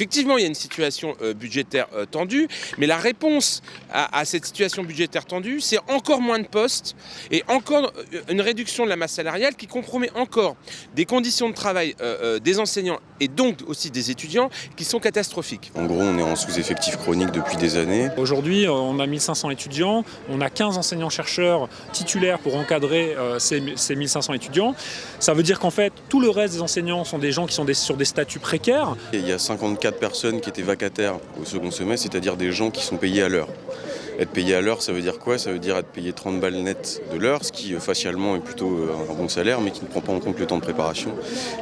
Effectivement, il y a une situation budgétaire tendue, mais la réponse à cette situation budgétaire tendue, c'est encore moins de postes et encore une réduction de la masse salariale qui compromet encore des conditions de travail des enseignants et donc aussi des étudiants qui sont catastrophiques. En gros, on est en sous-effectif chronique depuis des années. Aujourd'hui, on a 1500 étudiants, on a 15 enseignants-chercheurs titulaires pour encadrer ces 1500 étudiants. Ça veut dire qu'en fait, tout le reste des enseignants sont des gens qui sont sur des statuts précaires. Et il y a 54 personnes qui étaient vacataires au second semestre, c'est-à-dire des gens qui sont payés à l'heure. Être payé à l'heure, ça veut dire quoi? Ça veut dire être payé 30 balles net de l'heure, ce qui facialement est plutôt un bon salaire, mais qui ne prend pas en compte le temps de préparation,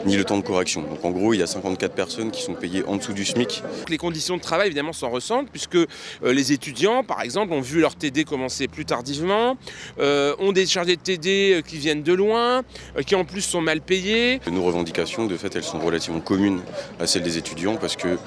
ni le temps de correction. Donc en gros, il y a 54 personnes qui sont payées en dessous du SMIC. Les conditions de travail, évidemment, s'en ressentent, puisque les étudiants, par exemple, ont vu leur TD commencer plus tardivement, ont des chargés de TD qui viennent de loin, qui en plus sont mal payés. Nos revendications, de fait, elles sont relativement communes à celles des étudiants, parce que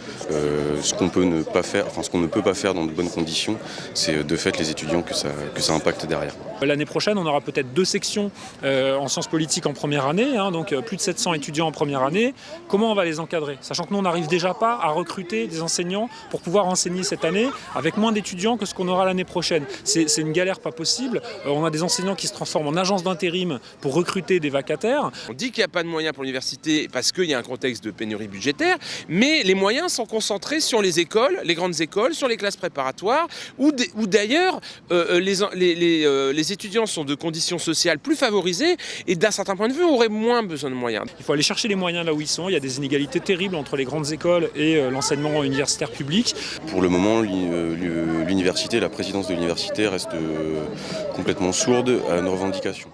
ce qu'on ne peut pas faire dans de bonnes conditions, c'est de fait les étudiants que ça impacte derrière. L'année prochaine, on aura peut-être 2 sections en sciences politiques en première année, donc plus de 700 étudiants en première année. Comment on va les encadrer? Sachant que nous, on n'arrive déjà pas à recruter des enseignants pour pouvoir enseigner cette année avec moins d'étudiants que ce qu'on aura l'année prochaine. C'est une galère pas possible. On a des enseignants qui se transforment en agences d'intérim pour recruter des vacataires. On dit qu'il n'y a pas de moyens pour l'université parce qu'il y a un contexte de pénurie budgétaire, mais les moyens sont concentrés sur les écoles, les grandes écoles, sur les classes préparatoires, où d'ailleurs les étudiants sont de conditions sociales plus favorisées et d'un certain point de vue auraient moins besoin de moyens. Il faut aller chercher les moyens là où ils sont. Il y a des inégalités terribles entre les grandes écoles et l'enseignement universitaire public. Pour le moment, l'université, la présidence de l'université reste complètement sourde à nos revendications.